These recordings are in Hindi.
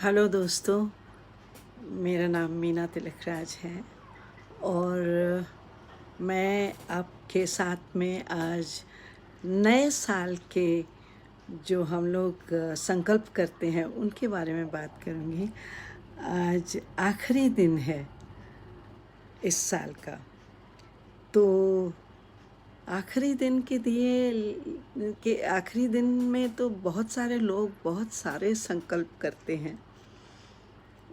हेलो दोस्तों, मेरा नाम मीना तिलकराज है और मैं आपके साथ में आज नए साल के जो हम लोग संकल्प करते हैं उनके बारे में बात करूँगी। आज आखिरी दिन है इस साल का, तो आखिरी दिन आखिरी दिन में तो बहुत सारे लोग बहुत सारे संकल्प करते हैं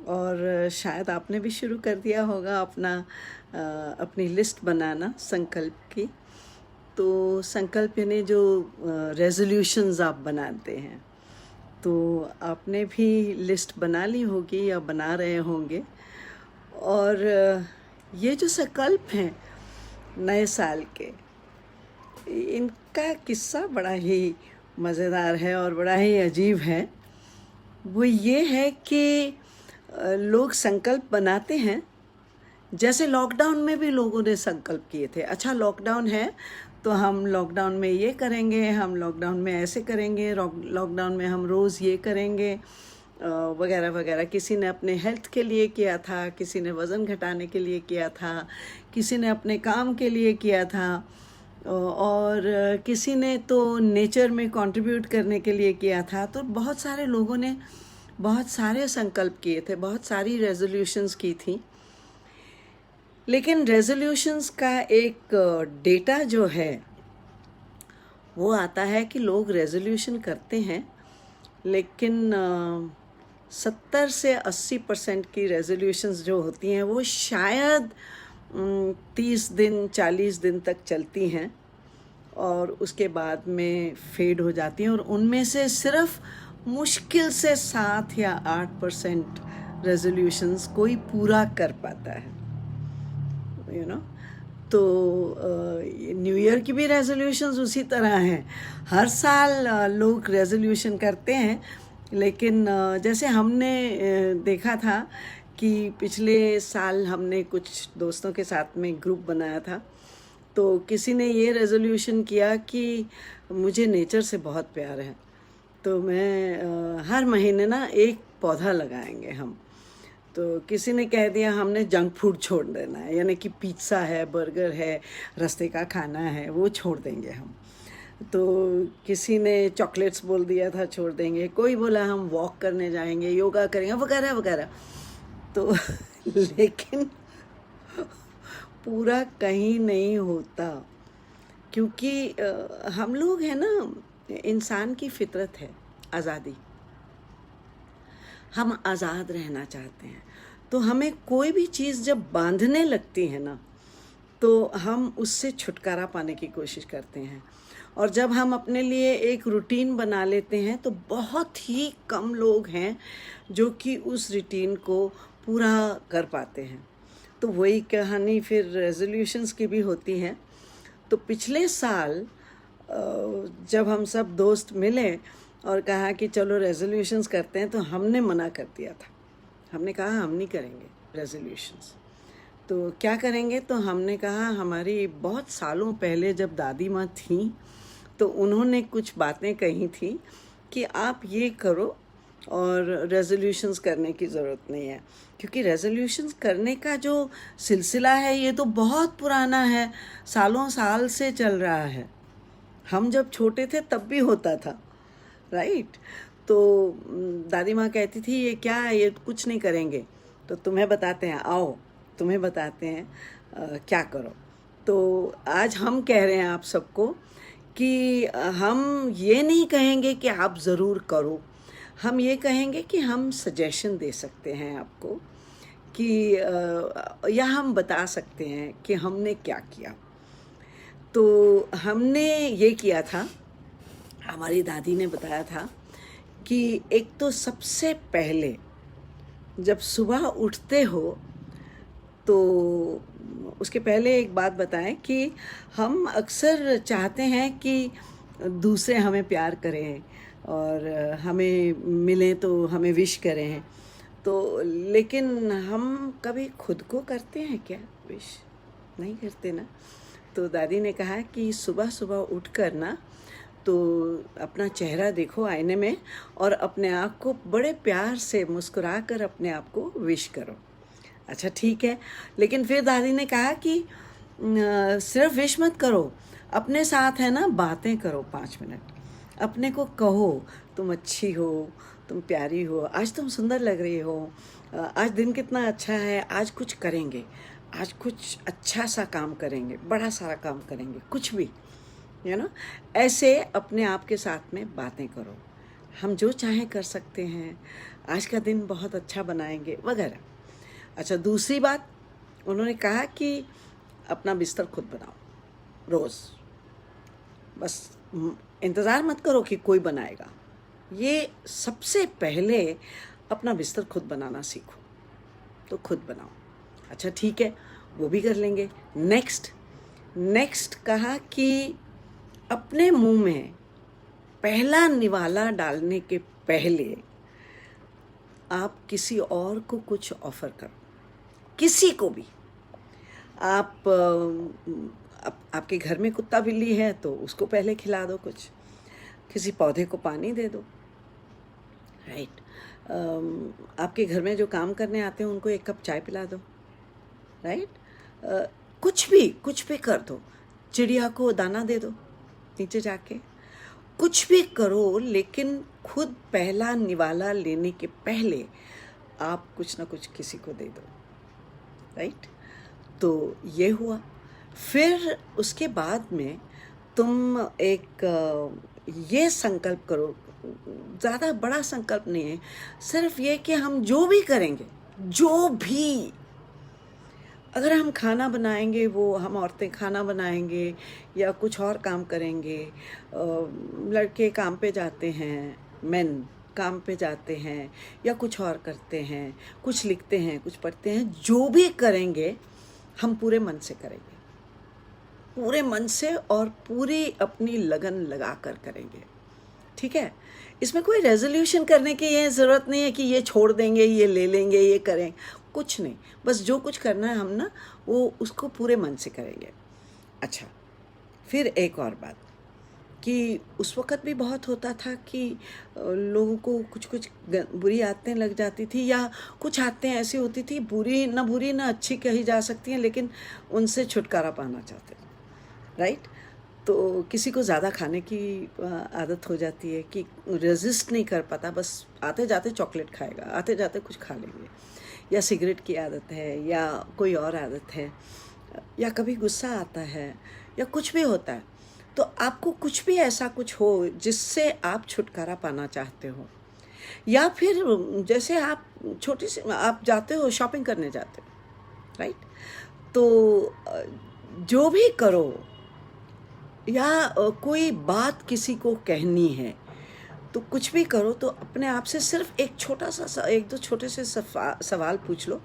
और शायद आपने भी शुरू कर दिया होगा अपनी लिस्ट बनाना संकल्प की। तो संकल्प यानी जो रेजोल्यूशंस आप बनाते हैं, तो आपने भी लिस्ट बना ली होगी या बना रहे होंगे। और ये जो संकल्प हैं नए साल के, इनका किस्सा बड़ा ही मज़ेदार है और बड़ा ही अजीब है। वो ये है कि लोग संकल्प बनाते हैं, जैसे लॉकडाउन में भी लोगों ने संकल्प किए थे। अच्छा, लॉकडाउन है तो हम लॉकडाउन में ये करेंगे, हम लॉकडाउन में ऐसे करेंगे, लॉकडाउन में हम रोज़ ये करेंगे वगैरह वगैरह। किसी ने अपने हेल्थ के लिए किया था, किसी ने वज़न घटाने के लिए किया था, किसी ने अपने काम के लिए किया था और किसी ने तो नेचर में कंट्रीब्यूट करने के लिए किया था। तो बहुत सारे लोगों ने बहुत सारे संकल्प किए थे, बहुत सारी रेजोल्यूशंस की थी। लेकिन रेजोल्यूशंस का एक डेटा जो है वो आता है कि लोग रेजोल्यूशन करते हैं, लेकिन 70 से 80% की रेजोल्यूशंस जो होती हैं वो शायद 30 दिन 40 दिन तक चलती हैं और उसके बाद में फेड हो जाती हैं। और उनमें से सिर्फ मुश्किल से 7 या 8% रेजोल्यूशंस कोई पूरा कर पाता है, तो न्यू ईयर की भी रेजोल्यूशंस उसी तरह हैं। हर साल लोग रेजोल्यूशन करते हैं, लेकिन जैसे हमने देखा था कि पिछले साल हमने कुछ दोस्तों के साथ में ग्रुप बनाया था, तो किसी ने ये रेजोल्यूशन किया कि मुझे नेचर से बहुत प्यार है, तो मैं हर महीने ना एक पौधा लगाएंगे हम। तो किसी ने कह दिया हमने जंक फूड छोड़ देना है, यानी कि पिज़्ज़ा है, बर्गर है, रास्ते का खाना है, वो छोड़ देंगे हम। तो किसी ने चॉकलेट्स बोल दिया था छोड़ देंगे, कोई बोला हम वॉक करने जाएंगे, योगा करेंगे वगैरह वगैरह। तो लेकिन पूरा कहीं नहीं होता, क्योंकि हम लोग हैं ना, इंसान की फितरत है आज़ादी। हम आज़ाद रहना चाहते हैं, तो हमें कोई भी चीज़ जब बांधने लगती है ना, तो हम उससे छुटकारा पाने की कोशिश करते हैं। और जब हम अपने लिए एक रूटीन बना लेते हैं, तो बहुत ही कम लोग हैं जो कि उस रूटीन को पूरा कर पाते हैं। तो वही कहानी फिर रेजोल्यूशंस की भी होती है। तो पिछले साल जब हम सब दोस्त मिले और कहा कि चलो रेजोल्यूशंस करते हैं, तो हमने मना कर दिया था। हमने कहा हम नहीं करेंगे रेजोल्यूशंस। तो क्या करेंगे? तो हमने कहा, हमारी बहुत सालों पहले जब दादी माँ थीं, तो उन्होंने कुछ बातें कही थी कि आप ये करो और रेजोल्यूशंस करने की ज़रूरत नहीं है। क्योंकि रेजोल्यूशंस करने का जो सिलसिला है ये तो बहुत पुराना है, सालों साल से चल रहा है। हम जब छोटे थे तब भी होता था, राइट? तो दादी माँ कहती थी ये क्या है, ये कुछ नहीं करेंगे, तो तुम्हें बताते हैं, आओ तुम्हें बताते हैं क्या करो। तो आज हम कह रहे हैं आप सबको कि हम ये नहीं कहेंगे कि आप ज़रूर करो, हम ये कहेंगे कि हम सजेशन दे सकते हैं आपको कि या हम बता सकते हैं कि हमने क्या किया। तो हमने ये किया था, हमारी दादी ने बताया था कि एक तो सबसे पहले जब सुबह उठते हो, तो उसके पहले एक बात बताएं कि हम अक्सर चाहते हैं कि दूसरे हमें प्यार करें और हमें मिलें तो हमें विश करें, तो लेकिन हम कभी खुद को करते हैं क्या विश? नहीं करते ना। तो दादी ने कहा कि सुबह सुबह उठकर ना तो अपना चेहरा देखो आईने में और अपने आप को बड़े प्यार से मुस्कुरा कर अपने आप को विश करो। अच्छा ठीक है, लेकिन फिर दादी ने कहा कि सिर्फ विश मत करो, अपने साथ है ना बातें करो 5 मिनट। अपने को कहो तुम अच्छी हो, तुम प्यारी हो, आज तुम सुंदर लग रही हो, आज दिन कितना अच्छा है, आज कुछ करेंगे, आज कुछ अच्छा सा काम करेंगे, बड़ा सारा काम करेंगे, कुछ भी ऐसे अपने आप के साथ में बातें करो। हम जो चाहें कर सकते हैं, आज का दिन बहुत अच्छा बनाएंगे वगैरह। अच्छा, दूसरी बात उन्होंने कहा कि अपना बिस्तर खुद बनाओ रोज़, बस इंतज़ार मत करो कि कोई बनाएगा। ये सबसे पहले अपना बिस्तर खुद बनाना सीखो, तो खुद बनाओ। अच्छा ठीक है, वो भी कर लेंगे। नेक्स्ट कहा कि अपने मुंह में पहला निवाला डालने के पहले आप किसी और को कुछ ऑफ़र करो, किसी को भी। आपके घर में कुत्ता बिल्ली है तो उसको पहले खिला दो कुछ, किसी पौधे को पानी दे दो, राइट। आपके घर में जो काम करने आते हैं उनको 1 कप चाय पिला दो, राइट। कुछ भी कर दो, चिड़िया को दाना दे दो नीचे जाके, कुछ भी करो, लेकिन खुद पहला निवाला लेने के पहले आप कुछ ना कुछ किसी को दे दो, राइट। तो ये हुआ। फिर उसके बाद में तुम एक ये संकल्प करो, ज़्यादा बड़ा संकल्प नहीं है, सिर्फ ये कि हम जो भी करेंगे, जो भी, अगर हम खाना बनाएंगे, वो हम औरतें खाना बनाएंगे या कुछ और काम करेंगे, लड़के काम पे जाते हैं, मेन काम पे जाते हैं या कुछ और करते हैं, कुछ लिखते हैं, कुछ पढ़ते हैं, जो भी करेंगे हम पूरे मन से करेंगे, पूरे मन से और पूरी अपनी लगन लगा कर करेंगे, ठीक है। इसमें कोई रेजोल्यूशन करने की ये ज़रूरत नहीं है कि ये छोड़ देंगे, ये ले लेंगे, ये करें, कुछ नहीं, बस जो कुछ करना है हम ना वो उसको पूरे मन से करेंगे। अच्छा, फिर एक और बात कि उस वक़्त भी बहुत होता था कि लोगों को कुछ बुरी आदतें लग जाती थी, या कुछ आदतें ऐसी होती थी बुरी ना अच्छी कही जा सकती हैं, लेकिन उनसे छुटकारा पाना चाहते थे, राइट। तो किसी को ज़्यादा खाने की आदत हो जाती है कि रेजिस्ट नहीं कर पाता, बस आते जाते चॉकलेट खाएगा, आते जाते कुछ खा लेंगे, या सिगरेट की आदत है, या कोई और आदत है, या कभी गुस्सा आता है, या कुछ भी होता है। तो आपको कुछ भी ऐसा कुछ हो जिससे आप छुटकारा पाना चाहते हो, या फिर जैसे आप छोटी सी आप जाते हो शॉपिंग करने जाते हो, राइट। तो जो भी करो, या कोई बात किसी को कहनी है, तो कुछ भी करो, तो अपने आप से सिर्फ एक दो छोटे से सवाल पूछ लो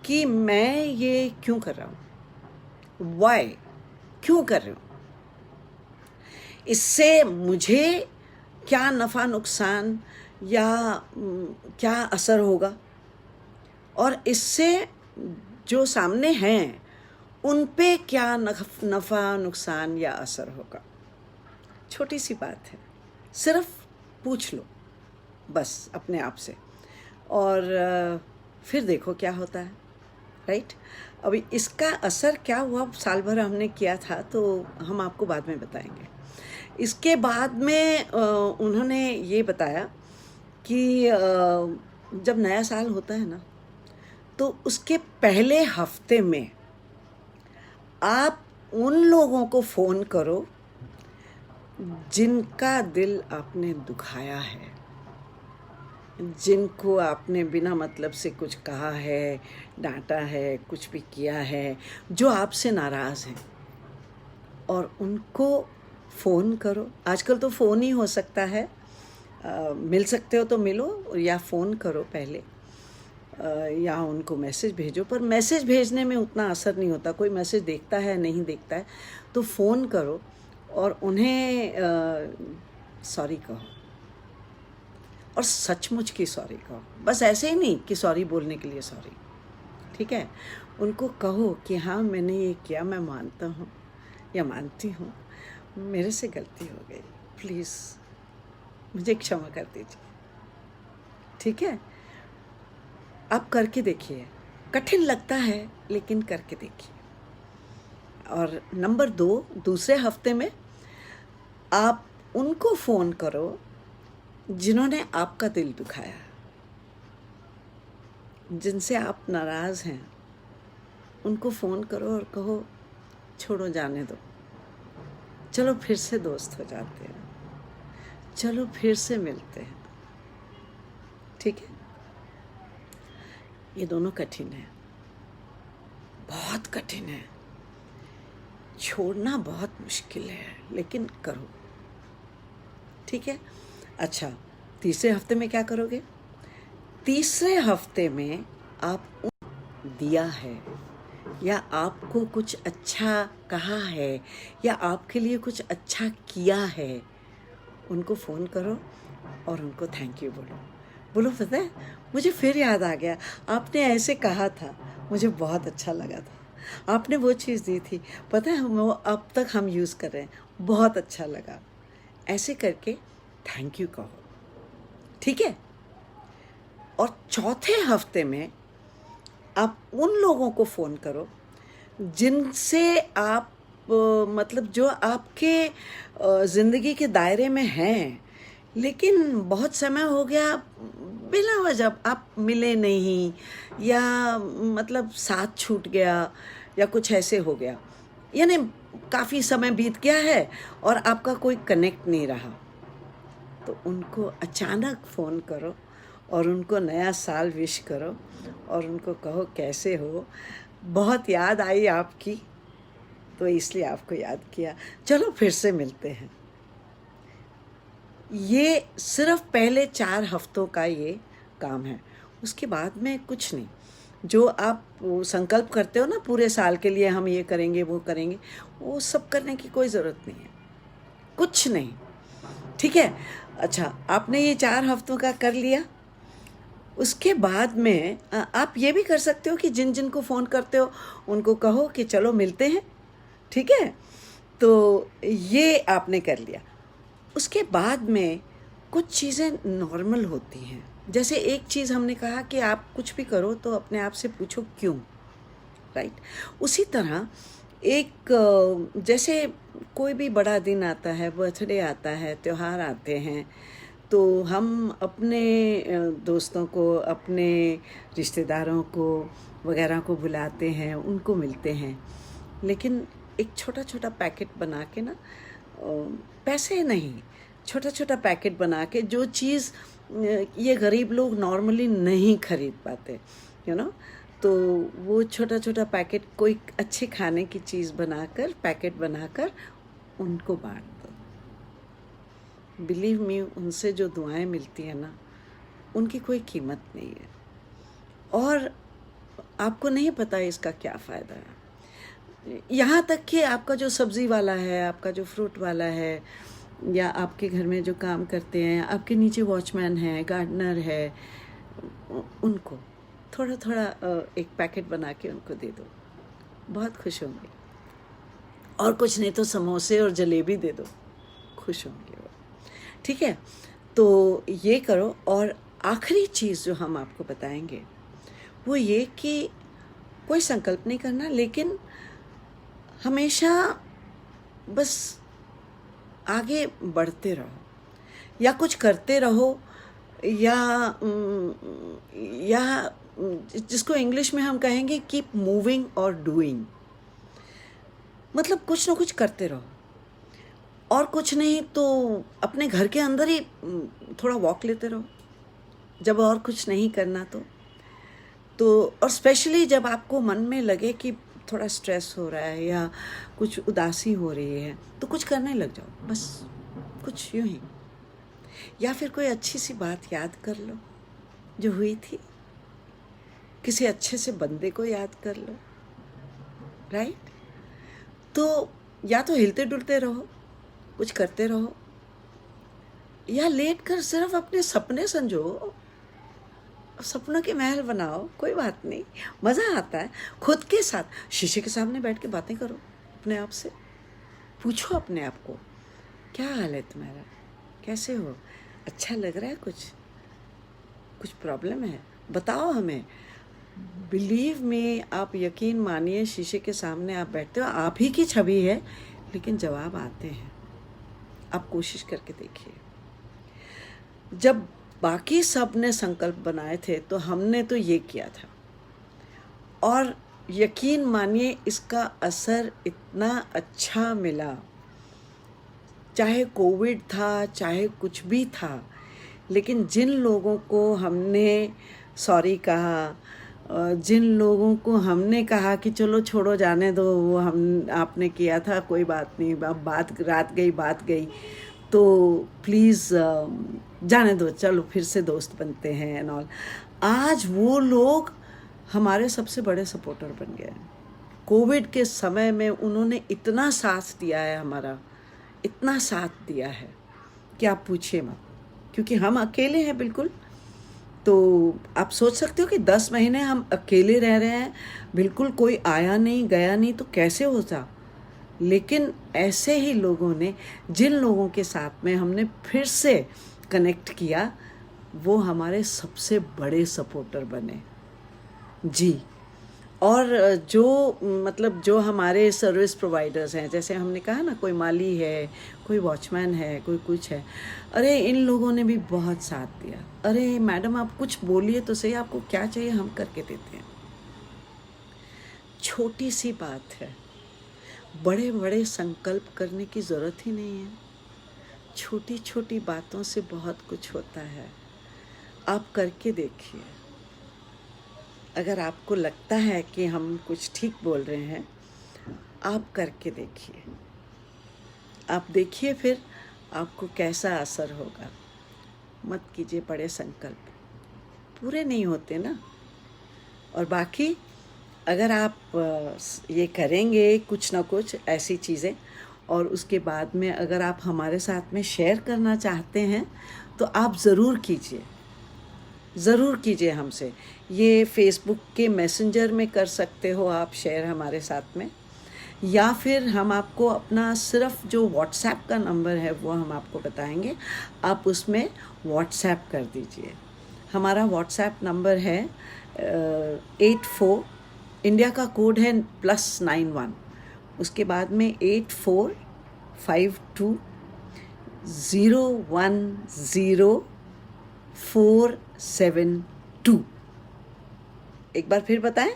कि मैं ये क्यों कर रहा हूँ, वाई, क्यों कर रही हूँ, इससे मुझे क्या नफ़ा नुकसान या क्या असर होगा, और इससे जो सामने हैं उन पे क्या नफ़ा नुकसान या असर होगा। छोटी सी बात है, सिर्फ पूछ लो बस अपने आप से, और फिर देखो क्या होता है, राइट। अभी इसका असर क्या हुआ, साल भर हमने किया था तो हम आपको बाद में बताएंगे। इसके बाद में उन्होंने ये बताया कि जब नया साल होता है ना, तो उसके पहले हफ्ते में आप उन लोगों को फ़ोन करो जिनका दिल आपने दुखाया है, जिनको आपने बिना मतलब से कुछ कहा है, डांटा है, कुछ भी किया है, जो आपसे नाराज़ हैं, और उनको फ़ोन करो। आजकल तो फ़ोन ही हो सकता है, मिल सकते हो तो मिलो, या फ़ोन करो पहले, या उनको मैसेज भेजो। पर मैसेज भेजने में उतना असर नहीं होता, कोई मैसेज देखता है नहीं देखता है, तो फ़ोन करो और उन्हें सॉरी कहो, और सचमुच की सॉरी कहो, बस ऐसे ही नहीं कि सॉरी बोलने के लिए सॉरी, ठीक है। उनको कहो कि हाँ मैंने ये किया, मैं मानता हूँ या मानती हूँ, मेरे से गलती हो गई, प्लीज़ मुझे क्षमा कर दीजिए, ठीक है? आप करके देखिए, कठिन लगता है लेकिन करके देखिए। और नंबर 2, दूसरे हफ्ते में आप उनको फ़ोन करो जिन्होंने आपका दिल दुखाया, जिनसे आप नाराज़ हैं। उनको फ़ोन करो और कहो छोड़ो, जाने दो, चलो फिर से दोस्त हो जाते हैं, चलो फिर से मिलते हैं, ठीक है? ये दोनों कठिन है, बहुत कठिन है, छोड़ना बहुत मुश्किल है, लेकिन करो, ठीक है? अच्छा, तीसरे हफ्ते में क्या करोगे? तीसरे हफ्ते में आप दिया है या आपको कुछ अच्छा कहा है या आपके लिए कुछ अच्छा किया है, उनको फ़ोन करो और उनको थैंक यू बोलो। बोलो पता है, मुझे फिर याद आ गया, आपने ऐसे कहा था, मुझे बहुत अच्छा लगा था, आपने वो चीज़ दी थी, पता है वो अब तक हम यूज़ कर रहे हैं, बहुत अच्छा लगा। ऐसे करके थैंक यू कहो, ठीक है? और चौथे हफ्ते में आप उन लोगों को फ़ोन करो जिनसे आप मतलब जो आपके ज़िंदगी के दायरे में हैं, लेकिन बहुत समय हो गया, बिना वजह आप मिले नहीं, या मतलब साथ छूट गया, या कुछ ऐसे हो गया, यानी काफ़ी समय बीत गया है और आपका कोई कनेक्ट नहीं रहा। तो उनको अचानक फ़ोन करो और उनको नया साल विश करो और उनको कहो कैसे हो, बहुत याद आई आपकी, तो इसलिए आपको याद किया, चलो फिर से मिलते हैं। ये सिर्फ पहले 4 हफ्तों का ये काम है, उसके बाद में कुछ नहीं। जो आप संकल्प करते हो ना पूरे साल के लिए, हम ये करेंगे वो करेंगे, वो सब करने की कोई ज़रूरत नहीं है, कुछ नहीं, ठीक है? अच्छा, आपने ये 4 हफ्तों का कर लिया, उसके बाद में आप ये भी कर सकते हो कि जिन जिन को फ़ोन करते हो उनको कहो कि चलो मिलते हैं, ठीक है? तो ये आपने कर लिया। उसके बाद में कुछ चीज़ें नॉर्मल होती हैं, जैसे एक चीज़ हमने कहा कि आप कुछ भी करो तो अपने आप से पूछो क्यों, राइट? उसी तरह एक जैसे कोई भी बड़ा दिन आता है, बर्थडे आता है, त्योहार आते हैं, तो हम अपने दोस्तों को, अपने रिश्तेदारों को वगैरह को बुलाते हैं, उनको मिलते हैं, लेकिन एक छोटा छोटा पैकेट बना के ना, पैसे नहीं, छोटा छोटा पैकेट बना के, जो चीज़ ये गरीब लोग नॉर्मली नहीं खरीद पाते, यू नो, तो वो छोटा छोटा पैकेट कोई अच्छे खाने की चीज़ बनाकर, पैकेट बनाकर उनको बांट दो। बिलीव मी, उनसे जो दुआएं मिलती हैं ना, उनकी कोई कीमत नहीं है, और आपको नहीं पता इसका क्या फ़ायदा है। यहाँ तक कि आपका जो सब्ज़ी वाला है, आपका जो फ्रूट वाला है, या आपके घर में जो काम करते हैं, आपके नीचे वॉचमैन है, गार्डनर है, उनको थोड़ा थोड़ा एक पैकेट बना के उनको दे दो, बहुत खुश होंगे। और कुछ नहीं तो समोसे और जलेबी दे दो, खुश होंगे वो, ठीक है? तो ये करो। और आखिरी चीज़ जो हम आपको बताएंगे वो ये कि कोई संकल्प नहीं करना, लेकिन हमेशा बस आगे बढ़ते रहो, या कुछ करते रहो, या जिसको इंग्लिश में हम कहेंगे कीप मूविंग और डूइंग, मतलब कुछ ना कुछ करते रहो। और कुछ नहीं तो अपने घर के अंदर ही थोड़ा वॉक लेते रहो, जब और कुछ नहीं करना तो और स्पेशली जब आपको मन में लगे कि थोड़ा स्ट्रेस हो रहा है या कुछ उदासी हो रही है, तो कुछ करने लग जाओ, बस कुछ यूं ही, या फिर कोई अच्छी सी बात याद कर लो जो हुई थी, किसी अच्छे से बंदे को याद कर लो, राइट? तो या तो हिलते डुलते रहो, कुछ करते रहो, या लेट कर सिर्फ अपने सपने संजो, सपनों के महल बनाओ, कोई बात नहीं, मज़ा आता है। खुद के साथ शीशे के सामने बैठ के बातें करो अपने आप से, पूछो अपने आप को क्या हाल है तुम्हारा, कैसे हो, अच्छा लग रहा है, कुछ प्रॉब्लम है, बताओ हमें। बिलीव में, आप यकीन मानिए, शीशे के सामने आप बैठते हो, आप ही की छवि है, लेकिन जवाब आते हैं। आप कोशिश करके देखिए। जब बाकी सब ने संकल्प बनाए थे तो हमने तो ये किया था, और यकीन मानिए इसका असर इतना अच्छा मिला। चाहे कोविड था, चाहे कुछ भी था, लेकिन जिन लोगों को हमने सॉरी कहा, जिन लोगों को हमने कहा कि चलो छोड़ो जाने दो, वो हम आपने किया था, कोई बात नहीं, अब बात गई तो प्लीज़ जाने दो, चलो फिर से दोस्त बनते हैं एंड ऑल। आज वो लोग हमारे सबसे बड़े सपोर्टर बन गए। कोविड के समय में उन्होंने इतना साथ दिया है हमारा, इतना साथ दिया है कि आप पूछिए मत, क्योंकि हम अकेले हैं बिल्कुल। तो आप सोच सकते हो कि 10 महीने हम अकेले रह रहे हैं, बिल्कुल कोई आया नहीं गया नहीं, तो कैसे होता। लेकिन ऐसे ही लोगों ने, जिन लोगों के साथ में हमने फिर से कनेक्ट किया, वो हमारे सबसे बड़े सपोर्टर बने जी। और जो हमारे सर्विस प्रोवाइडर्स हैं, जैसे हमने कहा ना, कोई माली है, कोई वॉचमैन है, कोई कुछ है, अरे इन लोगों ने भी बहुत साथ दिया। अरे मैडम आप कुछ बोलिए तो सही, आपको क्या चाहिए हम करके देते हैं। छोटी सी बात है, बड़े बड़े संकल्प करने की ज़रूरत ही नहीं है। छोटी छोटी बातों से बहुत कुछ होता है। आप करके देखिए। अगर आपको लगता है कि हम कुछ ठीक बोल रहे हैं, आप करके देखिए। आप देखिए फिर आपको कैसा असर होगा। मत कीजिए बड़े संकल्प, पूरे नहीं होते ना। और बाकी अगर आप ये करेंगे कुछ ना कुछ ऐसी चीज़ें, और उसके बाद में अगर आप हमारे साथ में शेयर करना चाहते हैं तो आप ज़रूर कीजिए हमसे। ये फेसबुक के मैसेंजर में कर सकते हो आप शेयर हमारे साथ में, या फिर हम आपको अपना सिर्फ जो व्हाट्सएप का नंबर है वो हम आपको बताएंगे, आप उसमें व्हाट्सएप कर दीजिए। हमारा व्हाट्सएप नंबर है 84, इंडिया का कोड है +91, उसके बाद में 8452010472। एक बार फिर बताएं,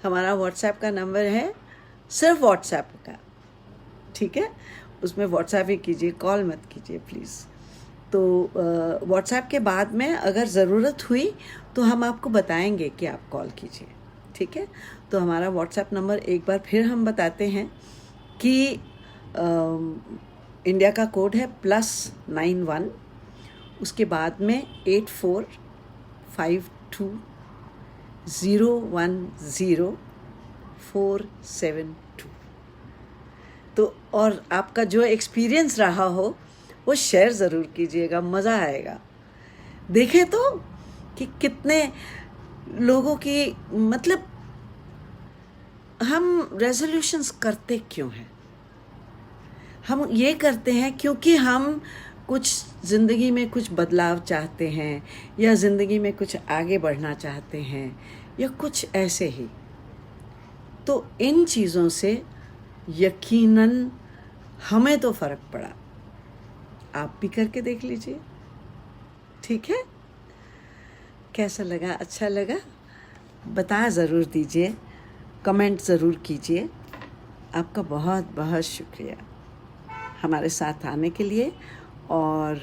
हमारा व्हाट्सएप का नंबर है, सिर्फ व्हाट्सएप का, ठीक है। उसमें व्हाट्सएप ही कीजिए, कॉल मत कीजिए प्लीज़। तो व्हाट्सएप के बाद में अगर ज़रूरत हुई तो हम आपको बताएंगे कि आप कॉल कीजिए, ठीक है। तो हमारा व्हाट्सएप नंबर एक बार फिर हम बताते हैं कि इंडिया का कोड है +91, उसके बाद में 8452010472। तो और आपका जो एक्सपीरियंस रहा हो वो शेयर ज़रूर कीजिएगा, मज़ा आएगा। देखें तो कि कितने लोगों की, मतलब हम रेजोल्यूशंस करते क्यों हैं। हम ये करते हैं क्योंकि हम कुछ ज़िंदगी में कुछ बदलाव चाहते हैं, या ज़िंदगी में कुछ आगे बढ़ना चाहते हैं, या कुछ ऐसे ही। तो इन चीज़ों से यकीनन हमें तो फ़र्क पड़ा। आप भी करके देख लीजिए, ठीक है। कैसा लगा, अच्छा लगा, बता ज़रूर दीजिए, कमेंट ज़रूर कीजिए। आपका बहुत बहुत शुक्रिया हमारे साथ आने के लिए और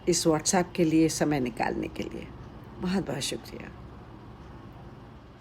इस व्हाट्सएप के लिए समय निकालने के लिए। बहुत बहुत शुक्रिया।